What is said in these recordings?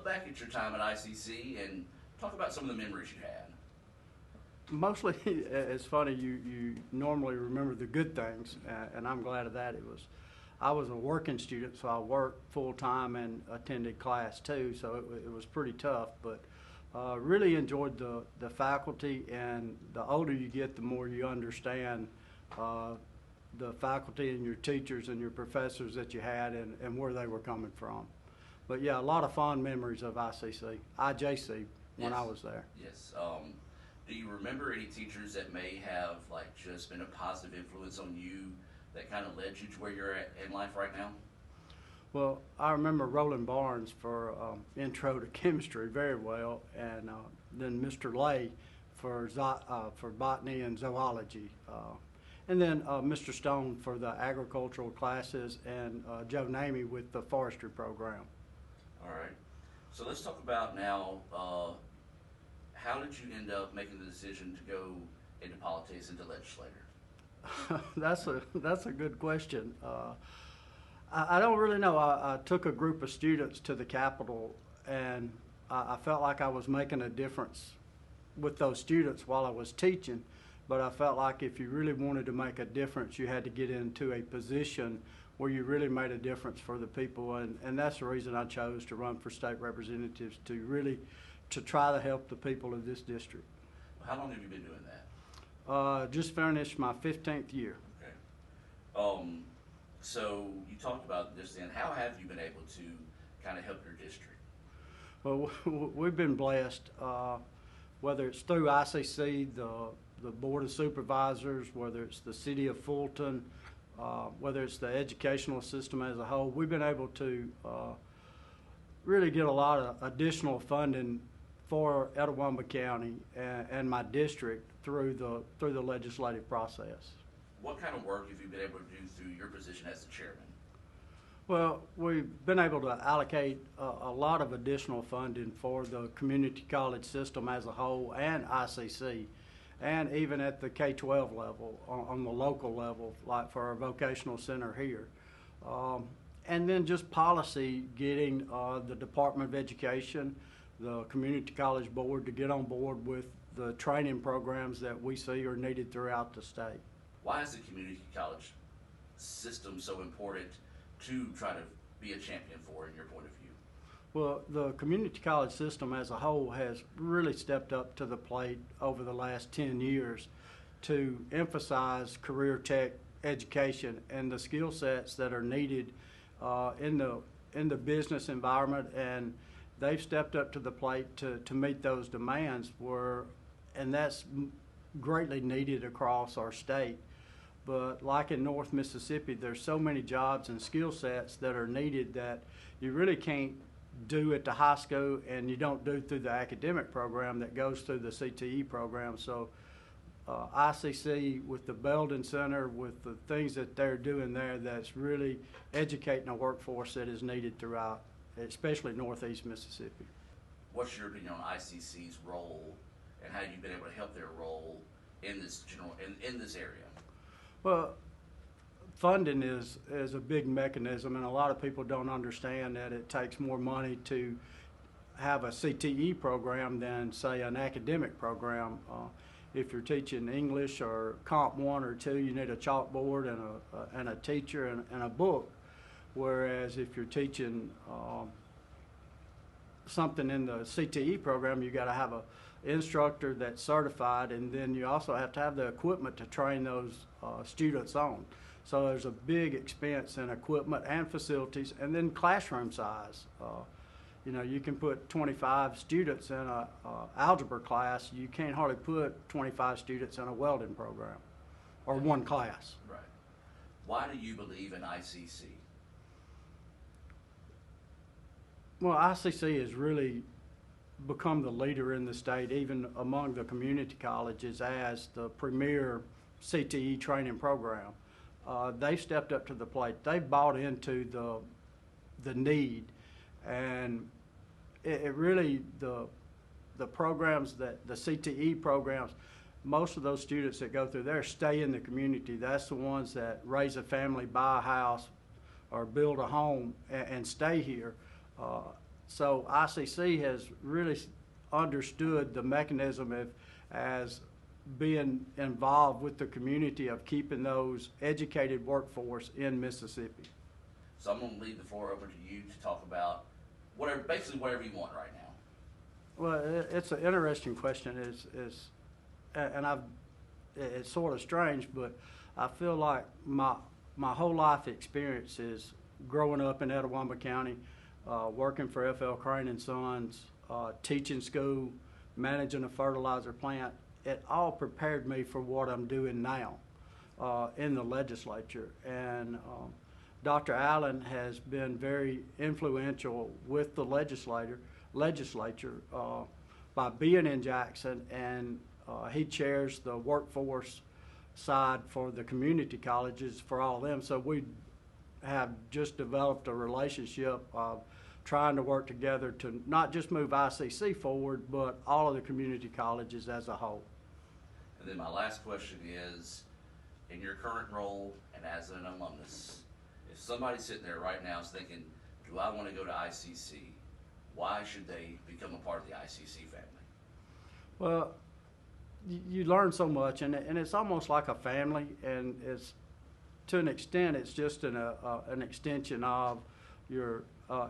back at your time at ICC and talk about some of the memories you had. Mostly, it's funny, you normally remember the good things, and I'm glad of that. I was a working student, so I worked full-time and attended class too, so it was pretty tough, but really enjoyed the faculty, and the older you get, the more you understand the faculty and your teachers and your professors that you had and where they were coming from. But yeah, a lot of fond memories of IJC when I was there. Yes. Do you remember any teachers that may have just been a positive influence on you that kind of led you to where you're at in life right now? Well, I remember Roland Barnes for intro to chemistry very well, and then Mr. Lay for botany and zoology, and then Mr. Stone for the agricultural classes, and Joe Namey with the forestry program. All right. So let's talk about now. How did you end up making the decision to go into politics, into legislator? That's a good question. I don't really know. I took a group of students to the Capitol, and I felt like I was making a difference with those students while I was teaching, but I felt like if you really wanted to make a difference, you had to get into a position where you really made a difference for the people, and that's the reason I chose to run for state representatives, to try to help the people of this district. How long have you been doing that? Just finished my 15th year. Okay. So you talked about this then. How have you been able to kind of help your district? Well, we've been blessed, whether it's through ICC, the Board of Supervisors, whether it's the City of Fulton, whether it's the educational system as a whole. We've been able to really get a lot of additional funding for Etowah County and my district through the legislative process. What kind of work have you been able to do through your position as the chairman? Well, we've been able to allocate a lot of additional funding for the community college system as a whole and ICC, and even at the K-12 level, on the local level, like for our vocational center here. And then just policy, getting the Department of Education, the Community College Board to get on board with the training programs that we see are needed throughout the state. Why is the community college system so important to try to be a champion for, in your point of view? Well, the community college system as a whole has really stepped up to the plate over the last 10 years to emphasize career tech education and the skill sets that are needed in the business environment, and they've stepped up to the plate to meet those demands, and that's greatly needed across our state. But like in North Mississippi, there's so many jobs and skill sets that are needed that you really can't do at the high school, and you don't do through the academic program that goes through the CTE program. So ICC with the Belden Center, with the things that they're doing there, that's really educating a workforce that is needed throughout, especially Northeast Mississippi. What's your opinion on ICC's role and how you've been able to help their role in this in this area? Well, funding is a big mechanism, and a lot of people don't understand that it takes more money to have a CTE program than, say, an academic program. If you're teaching English or Comp 1 or 2, you need a chalkboard and a teacher and a book. Whereas if you're teaching something in the CTE program, you got to have an instructor that's certified, and then you also have to have the equipment to train those students on. So there's a big expense in equipment and facilities, and then classroom size. You know, you can put 25 students in a algebra class. You can't hardly put 25 students in a welding program or one class. Right. Why do you believe in ICC? Well, ICC has really become the leader in the state, even among the community colleges, as the premier CTE training program. They've stepped up to the plate. They've bought into the need, and it really, the programs, that the CTE programs, most of those students that go through there stay in the community. That's the ones that raise a family, buy a house, or build a home and stay here. So ICC has really understood the mechanism as being involved with the community of keeping those educated workforce in Mississippi. So I'm going to leave the floor open to you to talk about basically whatever you want right now. Well, it's an interesting question. It's sort of strange, but I feel like my whole life experience is growing up in Etowah County, working for F.L. Crane and Sons, teaching school, managing a fertilizer plant. It all prepared me for what I'm doing now in the legislature. And Dr. Allen has been very influential with the legislature by being in Jackson, and he chairs the workforce side for the community colleges for all of them. So we have just developed a relationship of trying to work together to not just move ICC forward, but all of the community colleges as a whole. And then my last question is, in your current role and as an alumnus, if somebody's sitting there right now is thinking, do I want to go to ICC? Why should they become a part of the ICC family? Well, you learn so much, and it's almost like a family, and it's, to an extent, it's just an extension of your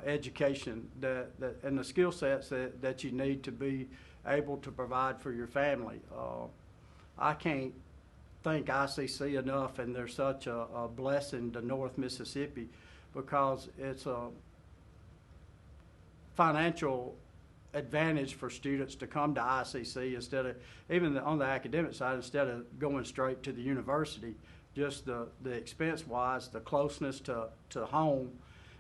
education and the skill sets that you need to be able to provide for your family. I can't thank ICC enough, and they're such a blessing to North Mississippi, because it's a financial advantage for students to come to ICC instead of, even on the academic side, instead of going straight to the university. Just the expense wise, the closeness to home,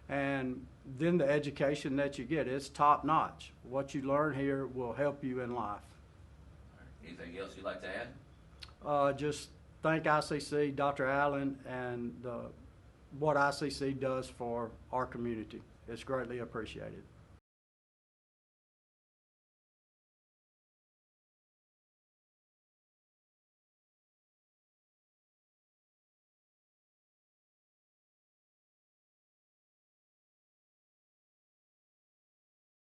and then the education that you get, it's top notch. What you learn here will help you in life. Anything else you'd like to add? Just thank ICC, Dr. Allen, and what ICC does for our community. It's greatly appreciated.